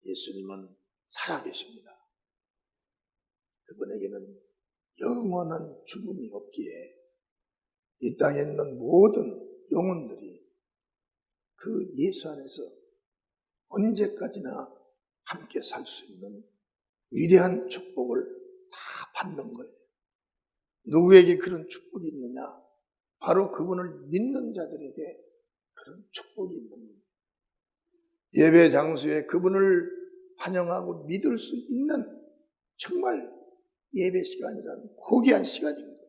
예수님은 살아계십니다. 그분에게는 영원한 죽음이 없기에 이 땅에 있는 모든 영혼들이 그 예수 안에서 언제까지나 함께 살 수 있는 위대한 축복을 다 받는 거예요. 누구에게 그런 축복이 있느냐? 바로 그분을 믿는 자들에게 그런 축복이 있는 거예요. 예배 장소에 그분을 환영하고 믿을 수 있는 정말 예배 시간이라는 고귀한 시간입니다.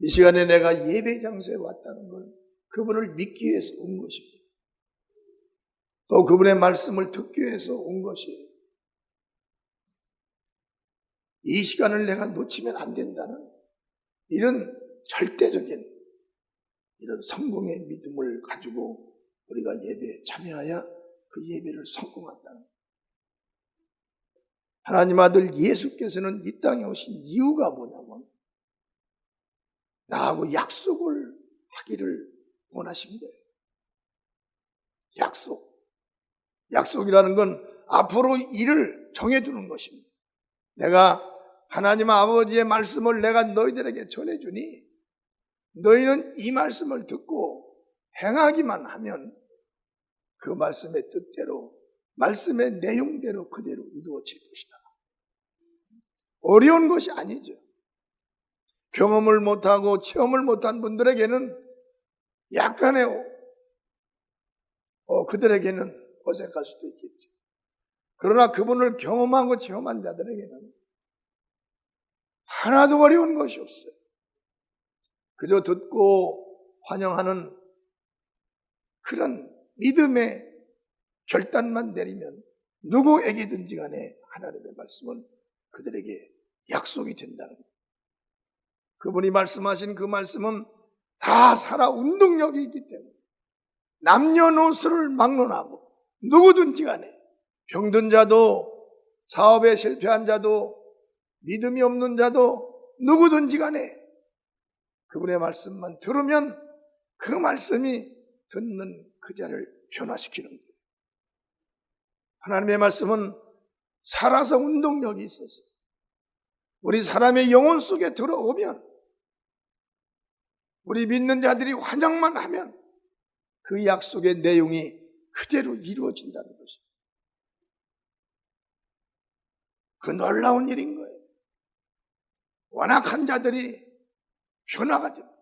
이 시간에 내가 예배 장소에 왔다는 건 그분을 믿기 위해서 온 것입니다. 또 그분의 말씀을 듣기 위해서 온 것이에요. 이 시간을 내가 놓치면 안 된다는 이런 절대적인 이런 성공의 믿음을 가지고 우리가 예배에 참여하여 그 예배를 성공한다는 거예요. 하나님 아들 예수께서는 이 땅에 오신 이유가 뭐냐면 나하고 약속을 하기를 원하신 거예요. 약속이라는 건 앞으로 일을 정해두는 것입니다. 내가 하나님 아버지의 말씀을 내가 너희들에게 전해주니 너희는 이 말씀을 듣고 행하기만 하면 그 말씀의 뜻대로 말씀의 내용대로 그대로 이루어질 것이다. 어려운 것이 아니죠. 경험을 못하고 체험을 못한 분들에게는 약간의 그들에게는 어색할 수도 있겠죠. 그러나 그분을 경험하고 체험한 자들에게는 하나도 어려운 것이 없어요. 그저 듣고 환영하는 그런 믿음의 결단만 내리면 누구에게든지 간에 하나님의 말씀은 그들에게 약속이 된다는 거예요. 그분이 말씀하신 그 말씀은 다 살아 운동력이 있기 때문에 남녀노소를 막론하고 누구든지 간에 병든 자도 사업에 실패한 자도 믿음이 없는 자도 누구든지 간에 그분의 말씀만 들으면 그 말씀이 듣는 그 자를 변화시키는 거예요. 하나님의 말씀은 살아서 운동력이 있어서 우리 사람의 영혼 속에 들어오면 우리 믿는 자들이 환영만 하면 그 약속의 내용이 그대로 이루어진다는 것입니다. 그 놀라운 일인 거예요. 완악한 자들이 변화가 됩니다.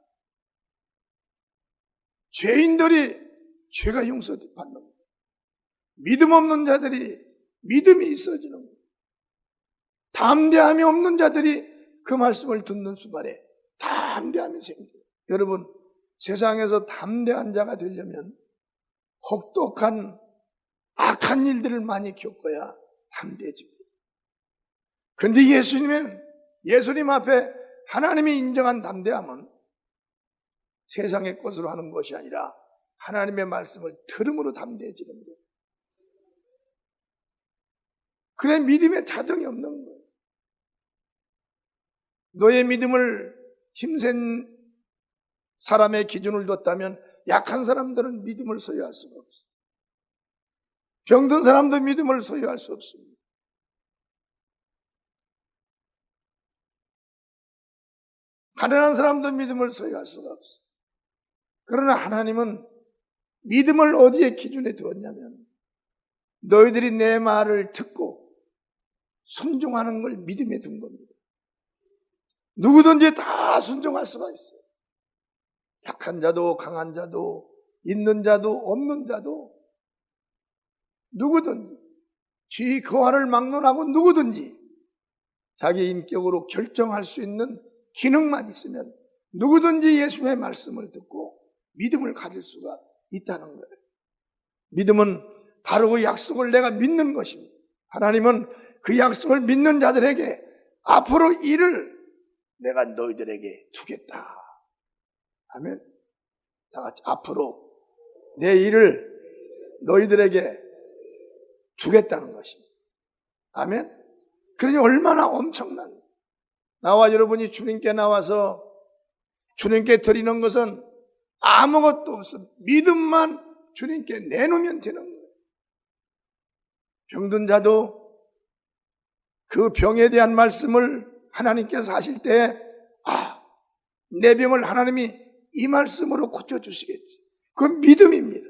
죄인들이 죄가 용서받는 거예요. 믿음 없는 자들이 믿음이 있어지는 거예요. 담대함이 없는 자들이 그 말씀을 듣는 순간에 담대함이 생겨요. 여러분, 세상에서 담대한 자가 되려면 혹독한 악한 일들을 많이 겪어야 담대해집니다. 그런데 예수님 앞에 하나님이 인정한 담대함은 세상의 것으로 하는 것이 아니라 하나님의 말씀을 들음으로 담대해지는 거예요. 그래 믿음에 자등이 없는 거예요. 너의 믿음을 힘센 사람의 기준을 뒀다면 약한 사람들은 믿음을 소유할 수가 없어요. 병든 사람도 믿음을 소유할 수 없습니다. 가난한 사람도 믿음을 소유할 수가 없어요. 그러나 하나님은 믿음을 어디에 기준에 두었냐면 너희들이 내 말을 듣고 순종하는 걸 믿음에 둔 겁니다. 누구든지 다 순종할 수가 있어요. 약한 자도 강한 자도 있는 자도 없는 자도 누구든지 지 거하를 막론하고 누구든지 자기 인격으로 결정할 수 있는 기능만 있으면 누구든지 예수님의 말씀을 듣고 믿음을 가질 수가 있다는 거예요. 믿음은 바로 그 약속을 내가 믿는 것입니다. 하나님은 그 약속을 믿는 자들에게 앞으로 일을 내가 너희들에게 두겠다. 아멘. 다 같이 앞으로 내 일을 너희들에게 주겠다는 것입니다. 아멘. 그러니 얼마나 엄청난, 나와 여러분이 주님께 나와서 주님께 드리는 것은 아무것도 없어. 믿음만 주님께 내놓으면 되는 거예요. 병든 자도 그 병에 대한 말씀을 하나님께서 하실 때, 내 병을 하나님이 이 말씀으로 고쳐주시겠지. 그건 믿음입니다.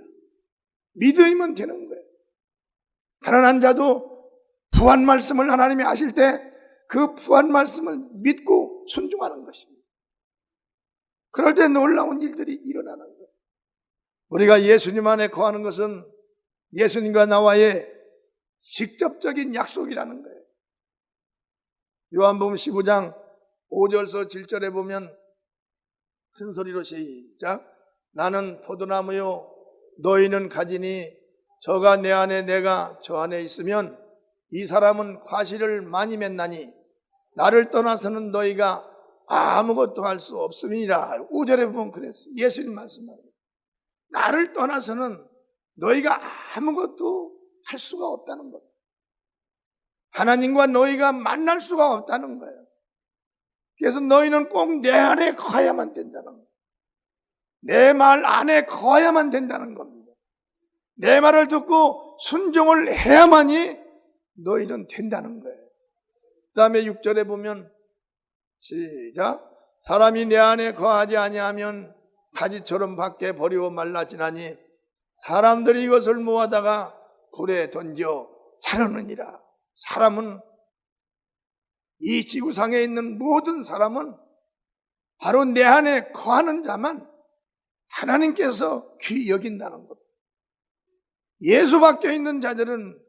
믿으면 되는 거예요. 가난한 자도 부한 말씀을 하나님이 하실 때 그 부한 말씀을 믿고 순종하는 것입니다. 그럴 때 놀라운 일들이 일어나는 거예요. 우리가 예수님 안에 거하는 것은 예수님과 나와의 직접적인 약속이라는 거예요. 요한복음 15장 5절서 7절에 보면 큰 소리로 시작. 나는 포도나무요 너희는 가지니 저가 내 안에 내가 저 안에 있으면 이 사람은 과실을 많이 맺나니 나를 떠나서는 너희가 아무것도 할 수 없음이니라. 5절에 보면 그랬어요. 예수님 말씀하세요. 나를 떠나서는 너희가 아무것도 할 수가 없다는 거예요. 하나님과 너희가 만날 수가 없다는 거예요. 그래서 너희는 꼭 내 안에 거야만 된다는 거예요. 내 말 안에 거야만 된다는 겁니다. 내 말을 듣고 순종을 해야만이 너희는 된다는 거예요. 그 다음에 6절에 보면 시작. 사람이 내 안에 거하지 아니하면 가지처럼 밖에 버리고 말라지나니 사람들이 이것을 모아다가 불에 던져 사르느니라. 사람은, 이 지구상에 있는 모든 사람은 바로 내 안에 거하는 자만 하나님께서 귀히 여긴다는 것. 예수 밖에 있는 자들은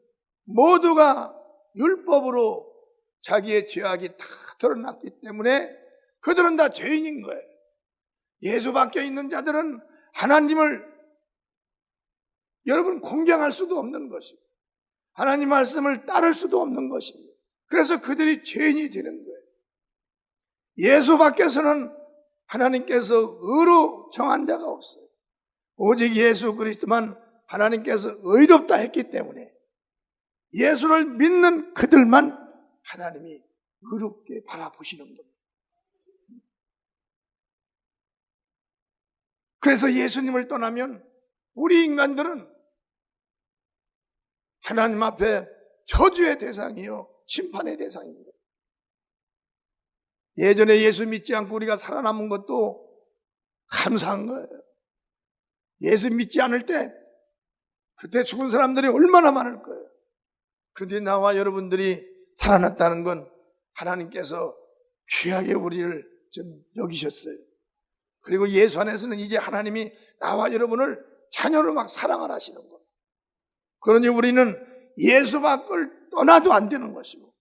모두가 율법으로 자기의 죄악이 다 드러났기 때문에 그들은 다 죄인인 거예요. 예수 밖에 있는 자들은 하나님을 여러분 공경할 수도 없는 것이고 하나님 말씀을 따를 수도 없는 것입니다. 그래서 그들이 죄인이 되는 거예요. 예수 밖에서는 하나님께서 의로 정한 자가 없어요. 오직 예수 그리스도만 하나님께서 의롭다 했기 때문에 예수를 믿는 그들만 하나님이 의롭게 바라보시는 겁니다. 그래서 예수님을 떠나면 우리 인간들은 하나님 앞에 저주의 대상이요 심판의 대상입니다. 예전에 예수 믿지 않고 우리가 살아남은 것도 감사한 거예요. 예수 믿지 않을 때 그때 죽은 사람들이 얼마나 많을 거예요. 그런데 나와 여러분들이 살아났다는 건 하나님께서 귀하게 우리를 좀 여기셨어요. 그리고 예수 안에서는 이제 하나님이 나와 여러분을 자녀로 막 사랑을 하시는 거예요. 그러니 우리는 예수 밖을 떠나도 안 되는 것이고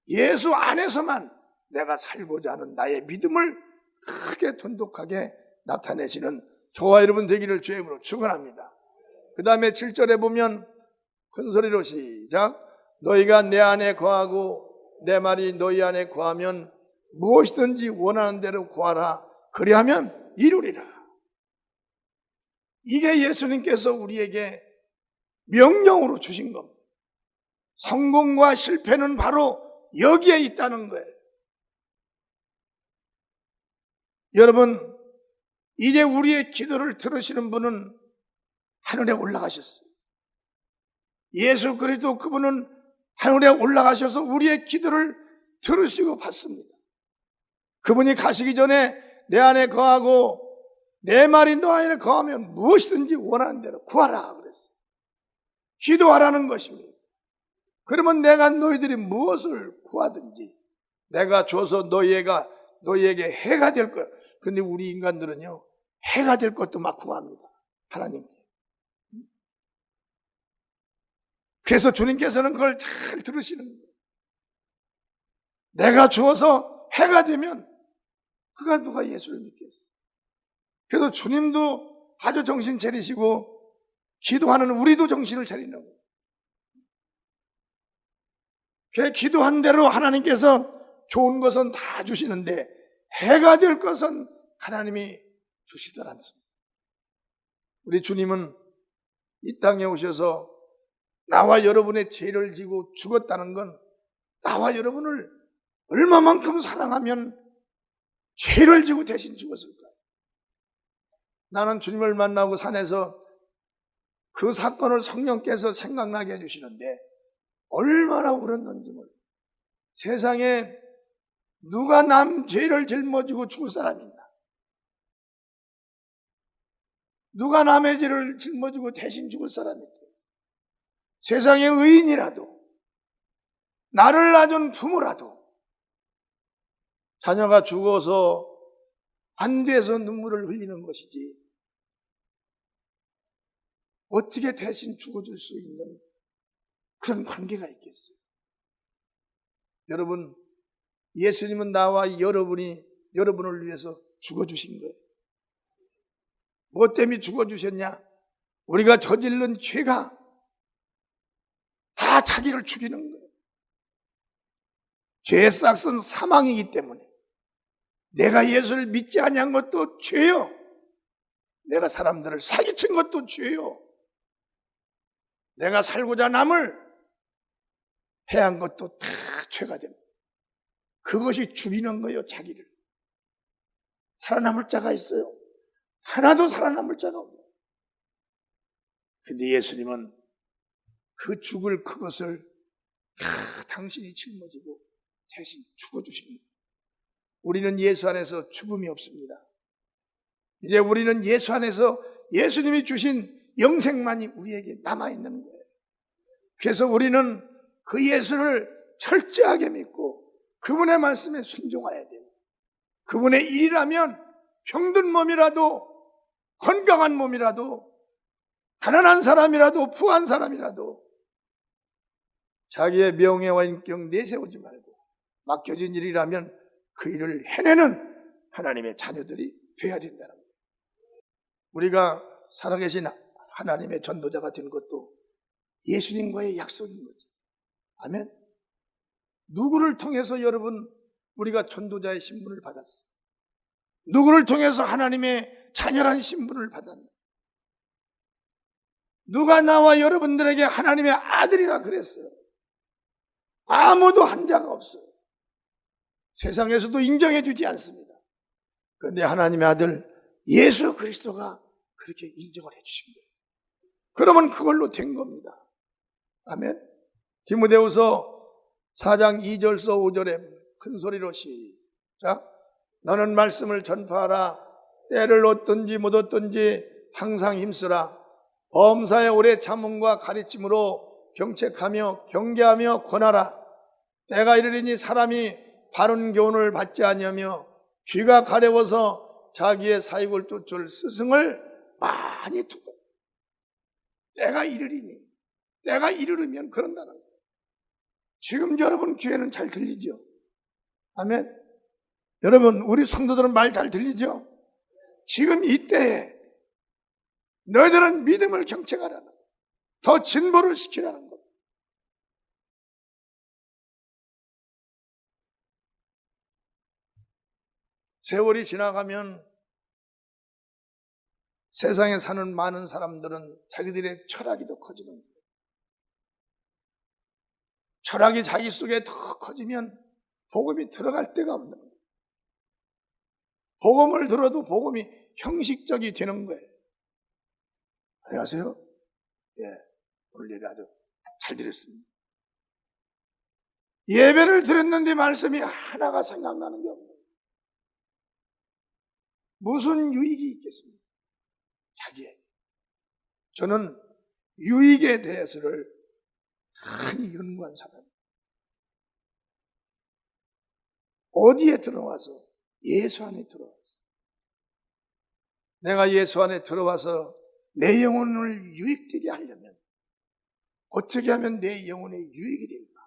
예수 안에서만 내가 살고자 하는 나의 믿음을 크게 돈독하게 나타내시는 저와 여러분 되기를 주의 이름으로 축원합니다. 그 다음에 7절에 보면 큰 소리로 시작. 너희가 내 안에 거하고 내 말이 너희 안에 거하면 무엇이든지 원하는 대로 구하라. 그리하면 이루리라. 이게 예수님께서 우리에게 명령으로 주신 겁니다. 성공과 실패는 바로 여기에 있다는 거예요. 여러분, 이제 우리의 기도를 들으시는 분은 하늘에 올라가셨어요. 예수 그리스도 그분은 하늘에 올라가셔서 우리의 기도를 들으시고 받습니다. 그분이 가시기 전에 내 안에 거하고 내 말이 너 안에 거하면 무엇이든지 원하는 대로 구하라 그랬어요. 기도하라는 것입니다. 그러면 내가 너희들이 무엇을 구하든지 내가 줘서 너희에게 해가 될 거야. 근데 우리 인간들은요, 해가 될 것도 막 구합니다. 하나님께. 그래서 주님께서는 그걸 잘 들으시는 거예요. 내가 주어서 해가 되면 그가 누가 예수를 믿겠어요. 그래서 주님도 아주 정신 차리시고 기도하는 우리도 정신을 차리는 거예요. 그 기도한 대로 하나님께서 좋은 것은 다 주시는데 해가 될 것은 하나님이 주시질 않습니다. 우리 주님은 이 땅에 오셔서 나와 여러분의 죄를 지고 죽었다는 건 나와 여러분을 얼마만큼 사랑하면 죄를 지고 대신 죽었을까요? 나는 주님을 만나고 산에서 그 사건을 성령께서 생각나게 해주시는데 얼마나 울었는지 몰라요. 세상에 누가 남 죄를 짊어지고 죽을 사람이 있나? 누가 남의 죄를 짊어지고 대신 죽을 사람이 있나? 세상의 의인이라도, 나를 낳은 부모라도 자녀가 죽어서 안 돼서 눈물을 흘리는 것이지 어떻게 대신 죽어줄 수 있는 그런 관계가 있겠어요? 여러분, 예수님은 나와 여러분을 위해서 죽어주신 거예요. 무엇 때문에 죽어주셨냐? 우리가 저지른 죄가 다 자기를 죽이는 거예요. 죄의 싹은 사망이기 때문에 내가 예수를 믿지 아니한 것도 죄요. 내가 사람들을 사기친 것도 죄요. 내가 살고자 남을 해한 것도 다 죄가 됩니다. 그것이 죽이는 거예요, 자기를. 살아남을 자가 있어요? 하나도 살아남을 자가 없어요. 근데 예수님은 그 죽을 그것을 다 당신이 짊어지고 대신 죽어주신 거예요. 우리는 예수 안에서 죽음이 없습니다. 이제 우리는 예수 안에서 예수님이 주신 영생만이 우리에게 남아있는 거예요. 그래서 우리는 그 예수를 철저하게 믿고 그분의 말씀에 순종해야 돼요. 그분의 일이라면 병든 몸이라도 건강한 몸이라도 가난한 사람이라도 부한 사람이라도 자기의 명예와 인격 내세우지 말고 맡겨진 일이라면 그 일을 해내는 하나님의 자녀들이 되어야 된다는 거예요. 우리가 살아계신 하나님의 전도자가 된 것도 예수님과의 약속인 거죠. 아멘. 누구를 통해서 여러분 우리가 전도자의 신분을 받았어요? 누구를 통해서 하나님의 자녀란 신분을 받았나? 누가 나와 여러분들에게 하나님의 아들이라 그랬어요? 아무도 한 자가 없어요. 세상에서도 인정해 주지 않습니다. 그런데 하나님의 아들 예수 그리스도가 그렇게 인정을 해 주신 거예요. 그러면 그걸로 된 겁니다. 아멘. 디모데후서 4장 2절서 5절에 큰 소리로 시작. 너는 말씀을 전파하라. 때를 얻든지 못 얻든지 항상 힘쓰라. 범사의 오래 참음과 가르침으로 경책하며 경계하며 권하라. 때가 이르리니 사람이 바른 교훈을 받지 아니하며 귀가 가려워서 자기의 사익을 쫓을 스승을 많이 두고, 때가 이르리니, 때가 이르르면 그런다는 거예요. 지금 여러분 귀에는 잘 들리죠? 아멘. 여러분 우리 성도들은 말 잘 들리죠? 지금 이때에 너희들은 믿음을 경책하라는 거예요. 더 진보를 시키라는 거예요. 세월이 지나가면 세상에 사는 많은 사람들은 자기들의 철학이 더 커지는 거예요. 철학이 자기 속에 더 커지면 복음이 들어갈 데가 없는 거예요. 복음을 들어도 복음이 형식적이 되는 거예요. 안녕하세요. 예, 오늘 예배 아주 잘 드렸습니다. 예배를 드렸는데 말씀이 하나가 생각나는 게 없는 거예요. 무슨 유익이 있겠습니까? 자기에게. 저는 유익에 대해서를 많이 연구한 사람이에요. 어디에 들어와서? 예수 안에 들어와서. 내가 예수 안에 들어와서 내 영혼을 유익되게 하려면 어떻게 하면 내 영혼에 유익이 될까?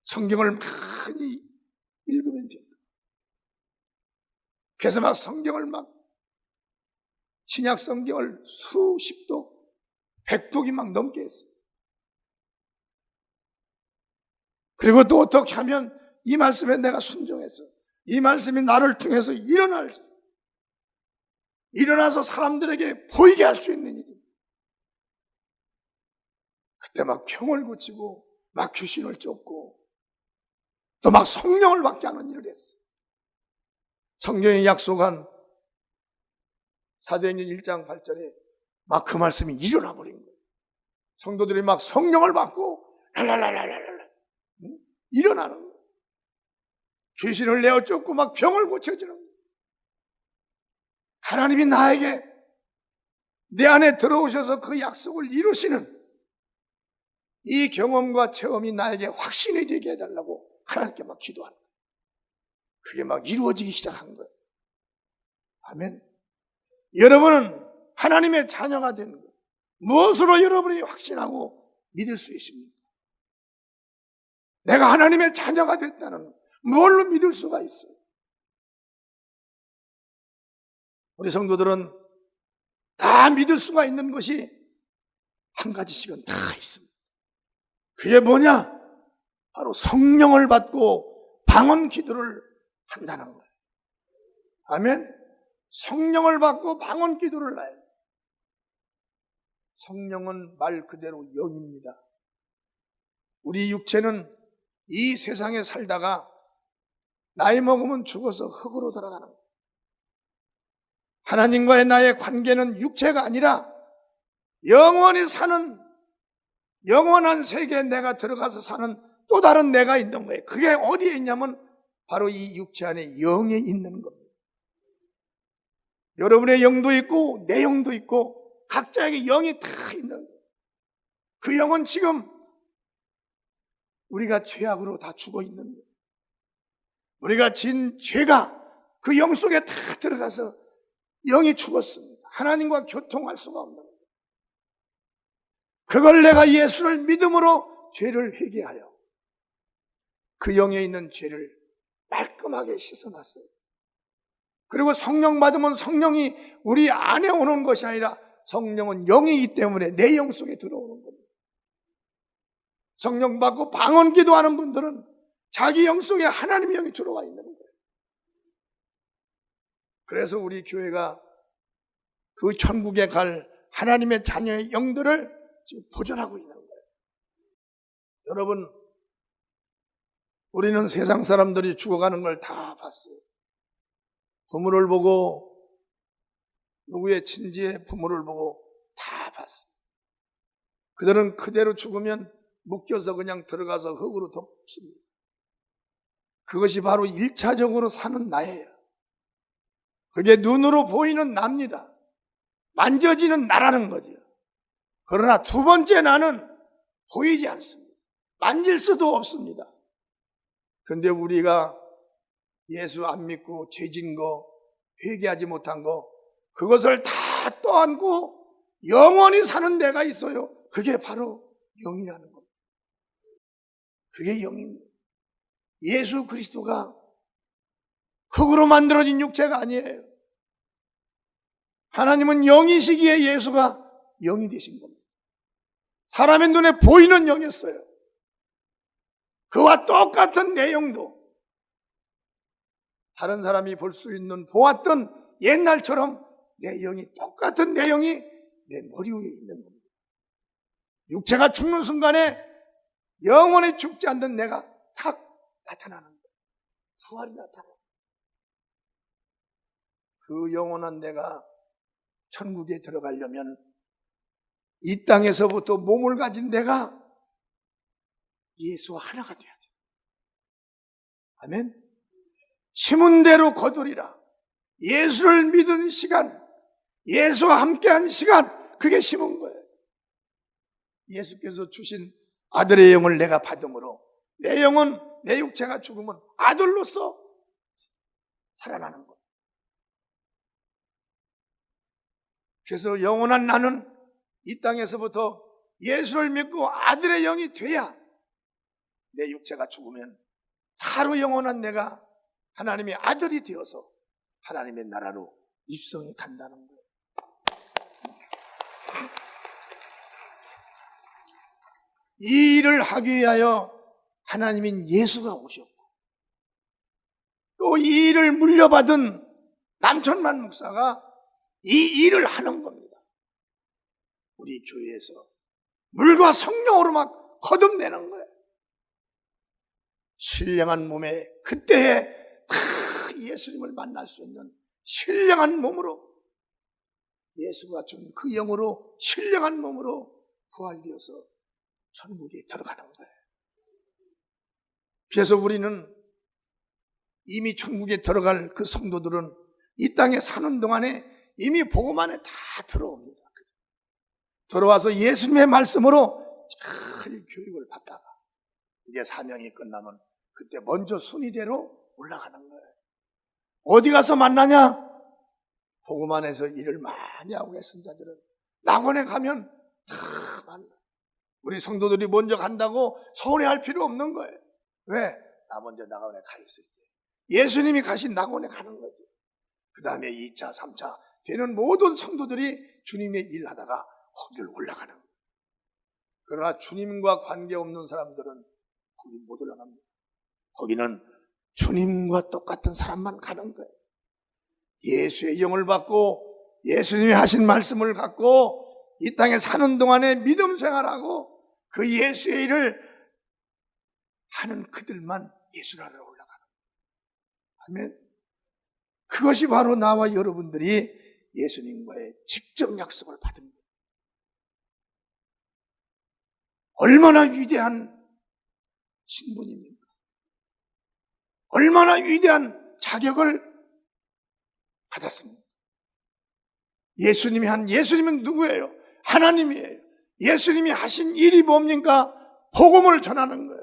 성경을 많이 읽으면 됩니다. 그래서 막 성경을 막 신약 성경을 수십 독, 100독이 막 넘게 했어요. 그리고 또 어떻게 하면 이 말씀에 내가 순종해서 이 말씀이 나를 통해서 일어나서 사람들에게 보이게 할 수 있는 일입니다. 그때 막 병을 고치고 막 귀신을 쫓고 또 막 성령을 받게 하는 일을 했어요. 성경이 약속한 사도행전 1장 8절에 막 그 말씀이 일어나 버린 거예요. 성도들이 막 성령을 받고 랄랄랄랄랄랄 일어나는 거예요. 귀신을 내어 쫓고 막 병을 고쳐주는 거예요. 하나님이 나에게 내 안에 들어오셔서 그 약속을 이루시는 이 경험과 체험이 나에게 확신이 되게 해달라고 하나님께 막 기도하는 거예요. 그게 막 이루어지기 시작한 거예요. 아멘. 여러분은 하나님의 자녀가 되는 거예요. 무엇으로 여러분이 확신하고 믿을 수 있습니까? 내가 하나님의 자녀가 됐다는 뭘로 믿을 수가 있어요? 우리 성도들은 다 믿을 수가 있는 것이 한 가지씩은 다 있습니다. 그게 뭐냐? 바로 성령을 받고 방언 기도를 한다는 거예요. 아멘. 성령을 받고 방언 기도를 해요. 성령은 말 그대로 영입니다. 우리 육체는 이 세상에 살다가 나이 먹으면 죽어서 흙으로 돌아가는 거예요. 하나님과의 나의 관계는 육체가 아니라 영원히 사는 영원한 세계에 내가 들어가서 사는 또 다른 내가 있는 거예요. 그게 어디에 있냐면 바로 이 육체 안에 영에 있는 겁니다. 여러분의 영도 있고 내 영도 있고 각자에게 영이 다 있는 거예요. 그 영은 지금 우리가 죄악으로 다 죽어 있는 거예요. 우리가 진 죄가 그 영 속에 다 들어가서 영이 죽었습니다. 하나님과 교통할 수가 없는 거예요. 그걸 내가 예수를 믿음으로 죄를 회개하여 그 영에 있는 죄를 말끔하게 씻어놨어요. 그리고 성령 받으면 성령이 우리 안에 오는 것이 아니라 성령은 영이기 때문에 내 영 속에 들어오는 겁니다. 성령 받고 방언 기도하는 분들은 자기 영 속에 하나님의 영이 들어와 있는 거예요. 그래서 우리 교회가 그 천국에 갈 하나님의 자녀의 영들을 지금 보존하고 있는 거예요. 여러분, 우리는 세상 사람들이 죽어가는 걸 다 봤어요. 부모를 보고 누구의 친지의 부모를 보고 다 봤어요. 그들은 그대로 죽으면 묶여서 그냥 들어가서 흙으로 덮습니다. 그것이 바로 1차적으로 사는 나예요. 그게 눈으로 보이는 납니다. 만져지는 나라는 거죠. 그러나 두 번째 나는 보이지 않습니다. 만질 수도 없습니다. 그런데 우리가 예수 안 믿고 죄진 거, 회개하지 못한 거, 그것을 다 떠안고 영원히 사는 데가 있어요. 그게 바로 영이라는 겁니다. 그게 영입니다. 예수 그리스도가 흙으로 만들어진 육체가 아니에요. 하나님은 영이시기에 예수가 영이 되신 겁니다. 사람의 눈에 보이는 영이었어요. 그와 똑같은 내용도 다른 사람이 볼 수 있는 보았던 옛날처럼 내 영이 똑같은 내용이 내 머리 위에 있는 겁니다. 육체가 죽는 순간에 영원히 죽지 않는 내가 탁 나타나는 거예요. 부활이 나타나요. 그 영원한 내가 천국에 들어가려면 이 땅에서부터 몸을 가진 내가 예수와 하나가 돼야 돼요. 아멘. 심은 대로 거두리라. 예수를 믿은 시간, 예수와 함께한 시간, 그게 심은 거예요. 예수께서 주신 아들의 영을 내가 받음으로 내 영은, 내 육체가 죽으면 아들로서 살아나는 거예요. 그래서 영원한 나는 이 땅에서부터 예수를 믿고 아들의 영이 돼야 내 육체가 죽으면 바로 영원한 내가 하나님의 아들이 되어서 하나님의 나라로 입성해 간다는 거예요. 이 일을 하기 위하여 하나님인 예수가 오셨고 또 이 일을 물려받은 남천만 목사가 이 일을 하는 겁니다. 우리 교회에서 물과 성령으로 막 거듭내는 거예요. 신령한 몸에 그때에 다 예수님을 만날 수 있는 신령한 몸으로, 예수가 준 그 영으로 신령한 몸으로 부활되어서 천국에 들어가는 거예요. 그래서 우리는 이미 천국에 들어갈 그 성도들은 이 땅에 사는 동안에 이미 복음 안에 다 들어옵니다. 들어와서 예수님의 말씀으로 잘 교육을 받다가 이제 사명이 끝나면 그때 먼저 순위대로 올라가는 거예요. 어디 가서 만나냐? 복음 안에서 일을 많이 하고 계신 자들은 낙원에 가면 다 만나. 우리 성도들이 먼저 간다고 서운해할 필요 없는 거예요. 왜? 나 먼저 낙원에 가 있을 때 예수님이 가신 낙원에 가는 거죠. 그 다음에 2차, 3차 되는 모든 성도들이 주님의 일 하다가 거기를 올라가는 거예요. 그러나 주님과 관계없는 사람들은 거기 못 올라갑니다. 거기는 주님과 똑같은 사람만 가는 거예요. 예수의 영을 받고 예수님이 하신 말씀을 갖고 이 땅에 사는 동안에 믿음 생활하고 그 예수의 일을 하는 그들만 예수 나라로 올라가는 거예요. 아멘. 그것이 바로 나와 여러분들이 예수님과의 직접 약속을 받은 거예요. 얼마나 위대한 신분입니까? 얼마나 위대한 자격을 받았습니다. 예수님은 누구예요? 하나님이에요. 예수님이 하신 일이 뭡니까? 복음을 전하는 거예요.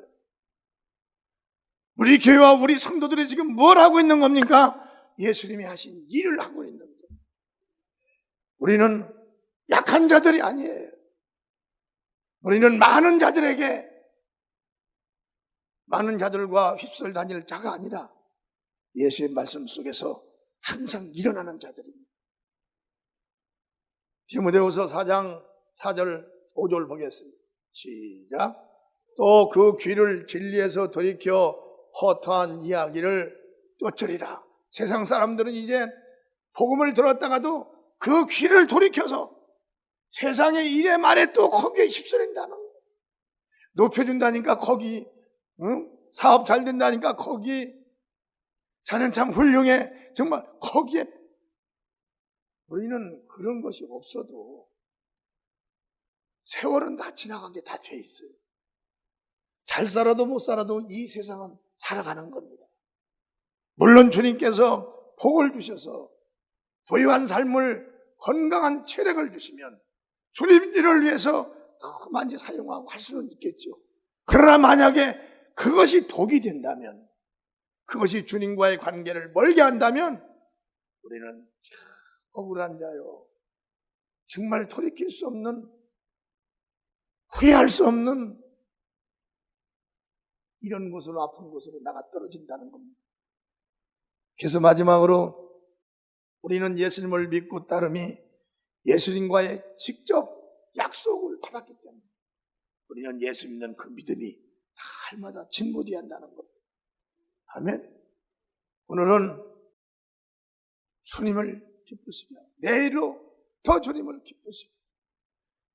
우리 교회와 우리 성도들이 지금 뭘 하고 있는 겁니까? 예수님이 하신 일을 하고 있는 거예요. 우리는 약한 자들이 아니에요. 우리는 많은 자들과 휩쓸 다닐 자가 아니라 예수의 말씀 속에서 항상 일어나는 자들입니다. 디모데후서 4장 4절 5절 보겠습니다. 시작. 또 그 귀를 진리에서 돌이켜 허투한 이야기를 쫓으리라. 세상 사람들은 이제 복음을 들었다가도 그 귀를 돌이켜서 세상의 일에 말에 또 거기에 휩쓸린다는 거예요. 높여준다니까 거기, 사업 잘 된다니까 거기, 자는 참 훌륭해, 정말 거기에. 우리는 그런 것이 없어도 세월은 다 지나간 게 다 돼 있어요. 잘 살아도 못 살아도 이 세상은 살아가는 겁니다. 물론 주님께서 복을 주셔서 부유한 삶을, 건강한 체력을 주시면 주님 일을 위해서 더 많이 사용하고 할 수는 있겠죠. 그러나 만약에 그것이 독이 된다면, 그것이 주님과의 관계를 멀게 한다면 우리는 억울한 자요, 정말 돌이킬 수 없는, 후회할 수 없는 이런 곳으로, 아픈 곳으로 나가 떨어진다는 겁니다. 그래서 마지막으로 우리는 예수님을 믿고 따름이 예수님과의 직접 약속을 받았기 때문에 우리는 예수 믿는 그 믿음이 날마다 진보되어야 한다는 겁니다. 아멘. 오늘은 주님을 기쁘시게 하고 내일로 더 주님을 기쁘시게,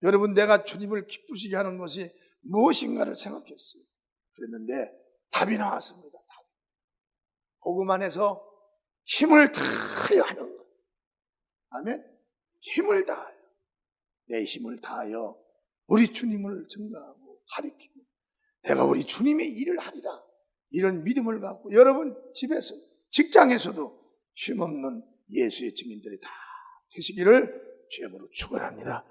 여러분, 내가 주님을 기쁘시게 하는 것이 무엇인가를 생각했어요. 그랬는데 답이 나왔습니다. 복음 안에서 힘을 다하여 하는 것. 아멘. 힘을 다하여, 내 힘을 다하여 우리 주님을 증거하고 가리키고 내가 우리 주님의 일을 하리라, 이런 믿음을 갖고 여러분 집에서, 직장에서도 쉼없는 예수의 증인들이 다 되시기를 주님으로 축원합니다.